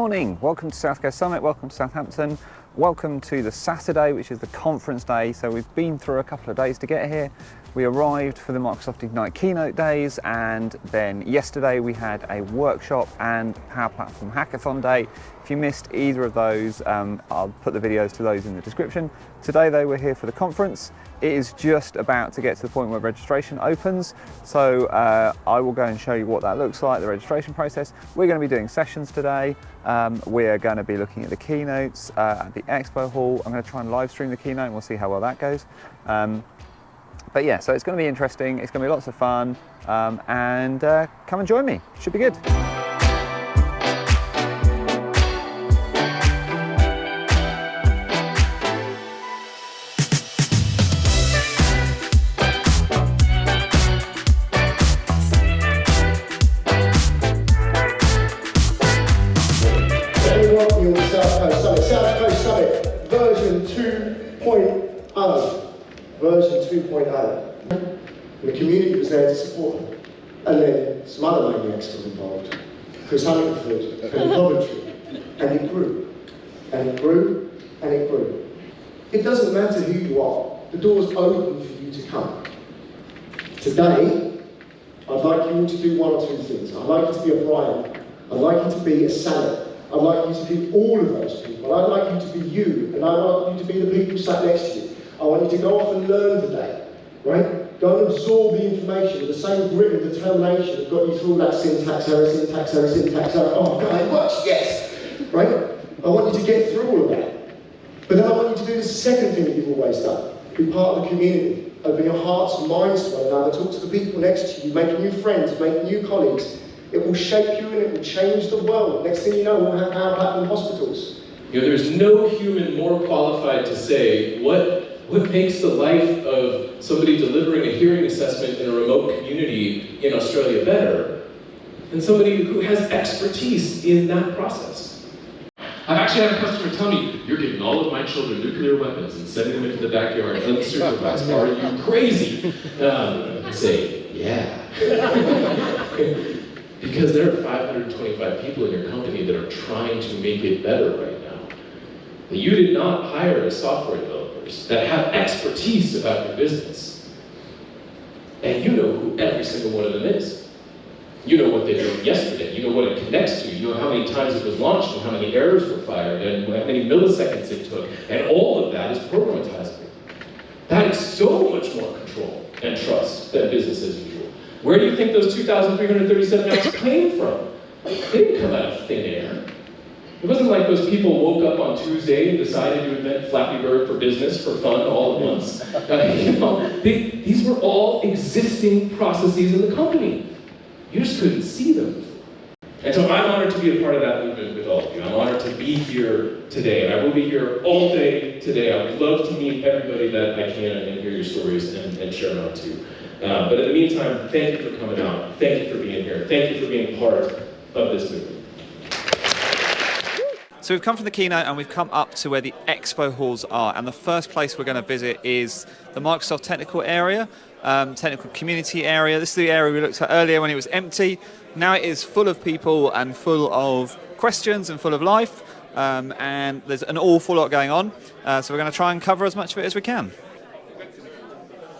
morning, welcome to South Coast Summit, welcome to Southampton, welcome to the Saturday, which is the conference day. So we've been through a couple of days to get here. We arrived for the Microsoft Ignite Keynote days, and then yesterday we had a workshop and Power Platform Hackathon day. If you missed either of those, I'll put the videos to those in the description. Today though, we're here for the conference. It is just about to get to the point where registration opens. So I will go and show you what that looks like, the registration process. We're going to be doing sessions today. We're going to be looking at the keynotes at the Expo Hall. I'm going to try and live stream the keynote and we'll see how well that goes. But yeah, so it's going to be interesting. It's going to be lots of fun, and come and join me. Should be good. South Coast Summit, version 2.0. Version 2.0. The community was there to support them. And then some other maniacs got involved. Chris Huntingford and Coventry. And it grew. And it grew. And it grew. It doesn't matter who you are. The door's open for you to come. Today, I'd like you all to do one or two things. I'd like you to be a Brian. I'd like you to be a Sally. I'd like you to be all of those people. I'd like you to be you, and I'd like you to be the people sat next to you. I want you to go off and learn today, right? Go and absorb the information with the same grit and determination that got you through all that syntax error, syntax error, syntax error. Oh God, it works, yes, right? I want you to get through all of that. But then I want you to do the second thing that you've always done. Be part of the community. Open your hearts and minds to one another. Talk to the people next to you. Make new friends, make new colleagues. It will shape you and it will change the world. Next thing you know, we'll have Power Platform hospitals. You know, there's no human more qualified to say what makes the life of somebody delivering a hearing assessment in a remote community in Australia better than somebody who has expertise in that process. I've actually had a customer tell me, "You're giving all of my children nuclear weapons and sending them into the backyard unsupervised. Are you crazy?" I say, "Yeah." Because there are 525 people in your company that are trying to make it better right now. But you did not hire as software developers that have expertise about your business. And you know who every single one of them is. You know what they did yesterday. You know what it connects to. You know how many times it was launched and how many errors were fired and how many milliseconds it took. And all of that is programmatizable. That is so much more control and trust than business as usual. Where do you think those 2,337 apps came from? They didn't come out of thin air. It wasn't like those people woke up on Tuesday and decided to invent Flappy Bird for business, for fun, all at once. These were all existing processes in the company. You just couldn't see them. And so I'm honored to be a part of that movement with all of you. I'm honored to be here today, and I will be here all day today. I would love to meet everybody that I can and hear your stories and share them out too. But in the meantime, thank you for coming out. Thank you for being here. Thank you for being part of this movement. So we've come from the keynote and we've come up to where the Expo Halls are. And the first place we're going to visit is the Microsoft technical area, technical community area. This is the area we looked at earlier when it was empty. Now it is full of people and full of questions and full of life. And there's an awful lot going on. So we're going to try and cover as much of it as we can.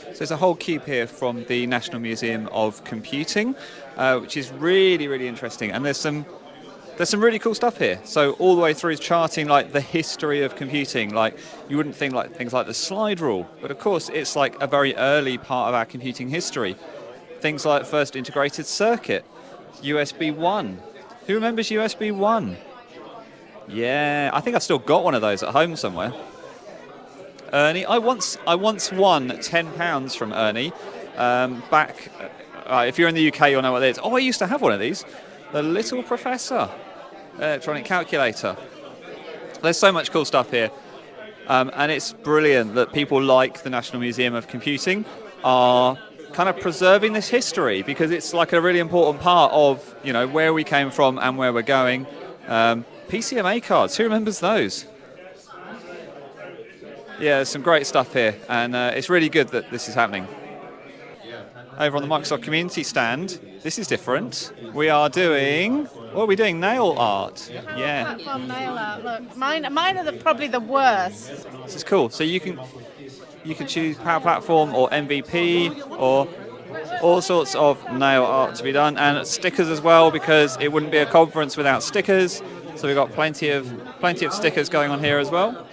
So there's a whole cube here from the National Museum of Computing, which is really, really interesting. And there's some really cool stuff here. So all the way through is charting like the history of computing. Like you wouldn't think like things like the slide rule, but of course it's like a very early part of our computing history. Things like first integrated circuit, USB 1. Who remembers USB 1? Yeah, I think I've still got one of those at home somewhere. Ernie, I once won £10 from Ernie back. If you're in the UK, you'll know what it is. Oh, I used to have one of these. The Little Professor electronic calculator. There's so much cool stuff here, and it's brilliant that people like the National Museum of Computing are kind of preserving this history, because it's like a really important part of, you know, where we came from and where we're going. PCMA cards, who remembers those? Yeah, there's some great stuff here, and it's really good that this is happening. Yeah, over on the Microsoft Community stand, this is different. We are doing, what are we doing? Nail art. Yeah. Platform nail art. Look, mine are probably the worst. This is cool. So you can choose Power Platform or MVP or all sorts of nail art to be done, and stickers as well, because it wouldn't be a conference without stickers. So we've got plenty of stickers going on here as well.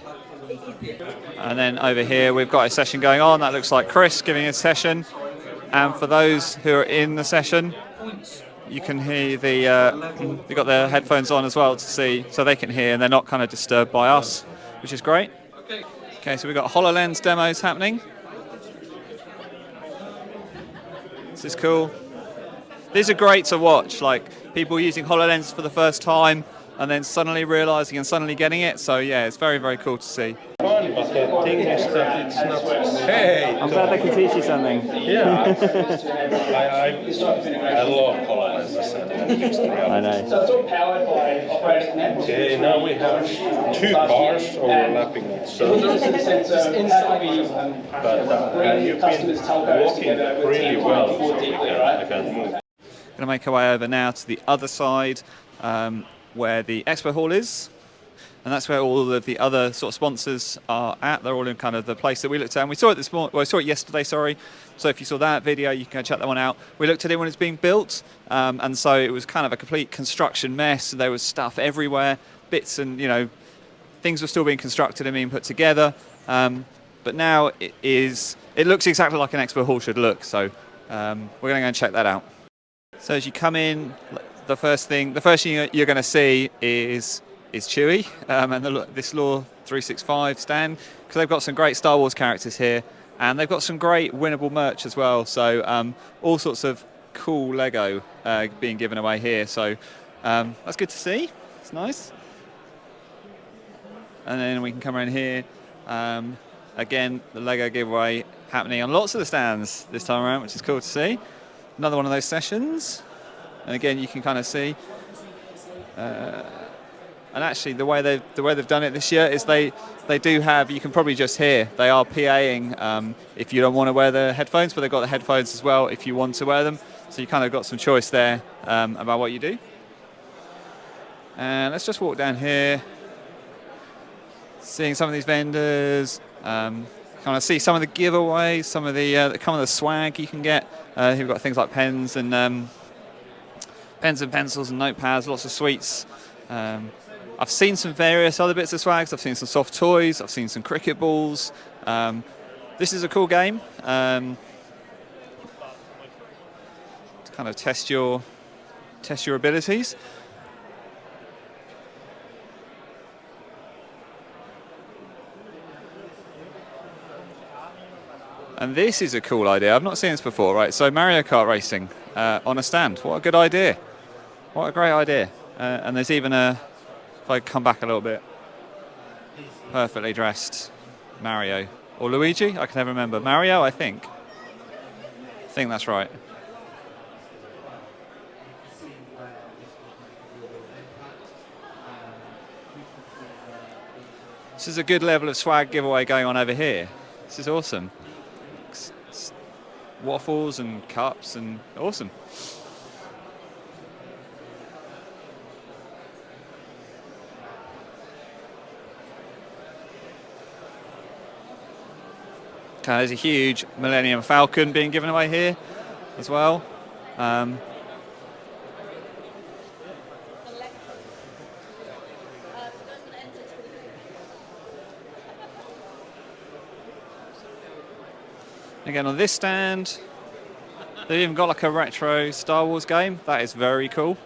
And then over here we've got a session going on. That looks like Chris giving a session. And for those who are in the session, you can hear they've got their headphones on as well to see, so they can hear and they're not kind of disturbed by us, which is great. Okay, so we've got HoloLens demos happening. This is cool. These are great to watch, like people using HoloLens for the first time and then suddenly realizing and suddenly getting it. So yeah, it's very, very cool to see. But the thing is that it's not. Hey, I'm glad they can teach you something. Yeah, I love HoloLens. I know. So it's all powered by operating network. Okay, now we have 2 cars overlapping each other. But you've been walking really well, so I can't move. Going to make our way over now to the other side, where the Expo Hall is. And that's where all of the other sort of sponsors are at. They're all in kind of the place that we looked at. And we saw it this morning. Well, I saw it yesterday, sorry. So if you saw that video, you can go check that one out. We looked at it when it's being built. And so it was kind of a complete construction mess. There was stuff everywhere, bits and, things were still being constructed and being put together. But now it looks exactly like an Expo Hall should look. So we're going to go and check that out. So as you come in, the first thing you're going to see is Chewie and this Law 365 stand, because they've got some great Star Wars characters here, and they've got some great winnable merch as well. So all sorts of cool Lego being given away here. So that's good to see. It's nice. And then we can come around here. Again, the Lego giveaway happening on lots of the stands this time around, which is cool to see. Another one of those sessions. And again, you can kind of see. And actually, the way they've done it this year is they do have, you can probably just hear, they are PAing if you don't want to wear the headphones, but they've got the headphones as well if you want to wear them. So you kind of got some choice there about what you do. And let's just walk down here, seeing some of these vendors, kind of see some of the giveaways, some of the swag you can get. You've got things like pens and pencils and notepads, lots of sweets. I've seen some various other bits of swags. I've seen some soft toys. I've seen some cricket balls. This is a cool game to kind of test your abilities. And this is a cool idea. I've not seen this before, right? So Mario Kart racing on a stand. What a good idea. What a great idea. And there's even if I come back a little bit, perfectly dressed Mario. Or Luigi? I can never remember. Mario, I think. I think that's right. This is a good level of swag giveaway going on over here. This is awesome. Waffles and cups and awesome. Okay, there's a huge Millennium Falcon being given away here as well. Again, on this stand, they've even got like a retro Star Wars game. That is very cool.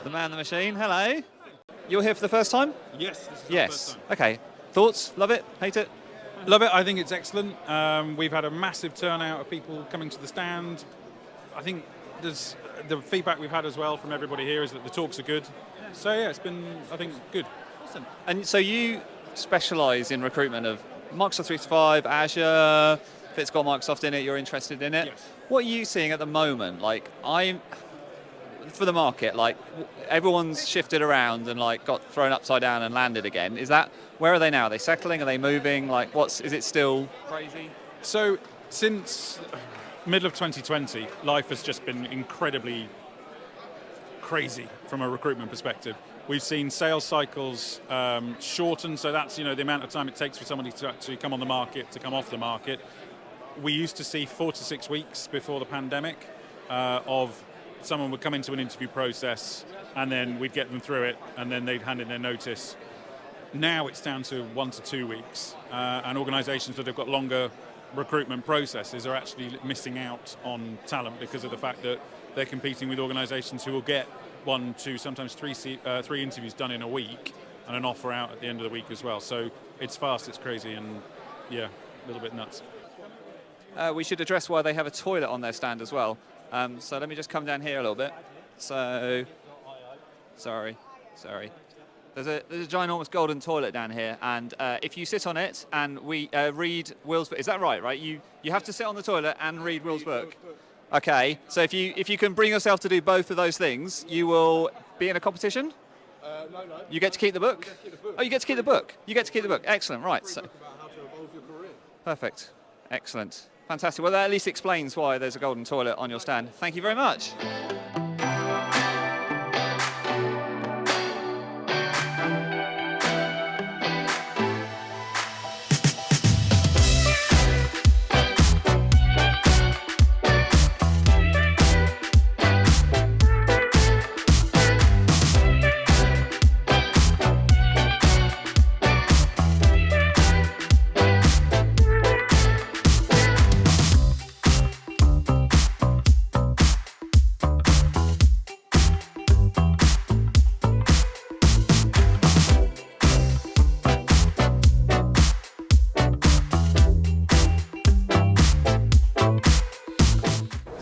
The man, the machine. Hello. You're here for the first time? Yes. This is Yes. the first time. Okay. Thoughts? Love it? Hate it? Love it. I think it's excellent. We've had a massive turnout of people coming to the stand. I think there's the feedback we've had as well from everybody here is that the talks are good. So yeah, it's been, I think, good. Awesome. And so you specialise in recruitment of Microsoft 365, Azure. If it's got Microsoft in it, you're interested in it. Yes. What are you seeing at the moment? Like, for the market, like everyone's shifted around and like got thrown upside down and landed again. Where are they now? Are they settling? Are they moving? Like, is it still crazy? So since middle of 2020, life has just been incredibly crazy from a recruitment perspective. We've seen sales cycles shorten, so that's the amount of time it takes for somebody to actually come on the market, to come off the market. We used to see 4 to 6 weeks before the pandemic of someone would come into an interview process and then we'd get them through it and then they'd hand in their notice. Now it's down to 1 to 2 weeks, and organisations that have got longer recruitment processes are actually missing out on talent because of the fact that they're competing with organisations who will get 1, 2, sometimes 3 interviews done in a week and an offer out at the end of the week as well. So it's fast, it's crazy, and yeah, a little bit nuts. We should address why they have a toilet on their stand as well. So let me just come down here a little bit. So, sorry. There's a ginormous golden toilet down here, and if you sit on it and we read Will's book, is that right? You have to sit on the toilet and read Will's book. Okay, so if you can bring yourself to do both of those things, you will be in a competition? No. You get to keep the book? Oh, you get to keep the book. You get to keep the book. Excellent, right. So, About how to evolve your career. perfect. Excellent. Fantastic. Well, that at least explains why there's a golden toilet on your stand. Thank you very much.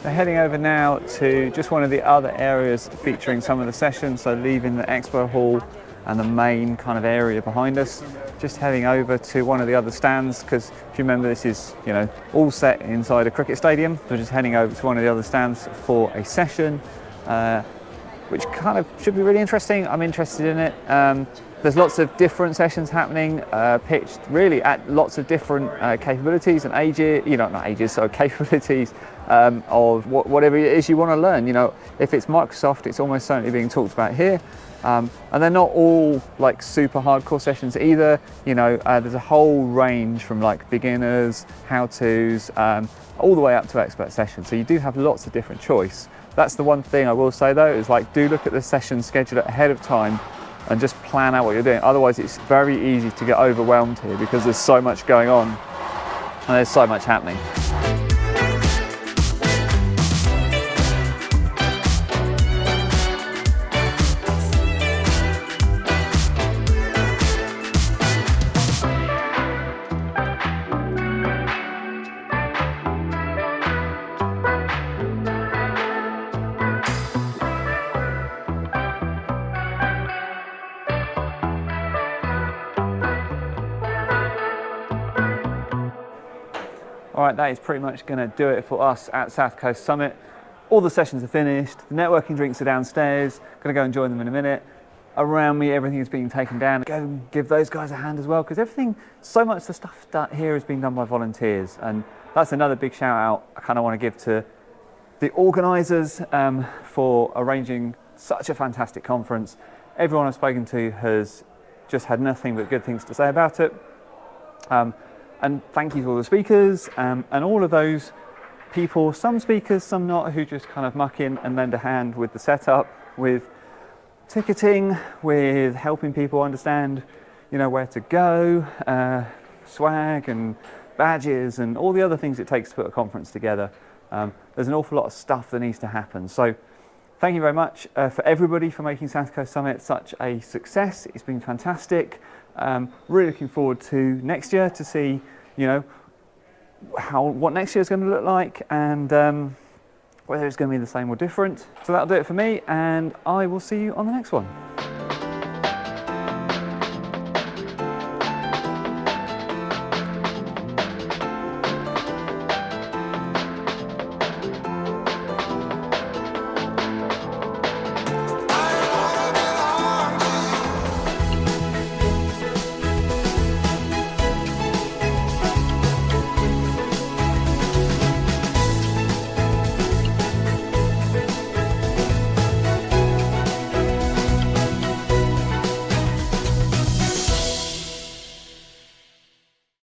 Heading over now to just one of the other areas featuring some of the sessions, so leaving the Expo Hall and the main kind of area behind us, just heading over to one of the other stands, because if you remember, this is all set inside a cricket stadium. So just heading over to one of the other stands for a session, which kind of should be really interesting. I'm interested in it. There's lots of different sessions happening, pitched really at lots of different capabilities and ages, capabilities of whatever it is you want to learn. If it's Microsoft, it's almost certainly being talked about here. And they're not all like super hardcore sessions either. There's a whole range from like beginners, how-tos, all the way up to expert sessions. So you do have lots of different choice. That's the one thing I will say though, is like do look at the session, schedule it ahead of time, and just plan out what you're doing. Otherwise it's very easy to get overwhelmed here because there's so much going on and there's so much happening. All right, that is pretty much going to do it for us at South Coast Summit. All the sessions are finished, the networking drinks are downstairs, going to go and join them in a minute. Around me, everything is being taken down. Go and give those guys a hand as well, because so much of the stuff that here is being done by volunteers, and that's another big shout out I kind of want to give to the organisers for arranging such a fantastic conference. Everyone I've spoken to has just had nothing but good things to say about it. And thank you to all the speakers and all of those people, some speakers, some not, who just kind of muck in and lend a hand with the setup, with ticketing, with helping people understand, where to go, swag and badges and all the other things it takes to put a conference together. There's an awful lot of stuff that needs to happen. So thank you very much for everybody for making South Coast Summit such a success. It's been fantastic. Really looking forward to next year to see, what next year is going to look like, and whether it's going to be the same or different. So that'll do it for me, and I will see you on the next one.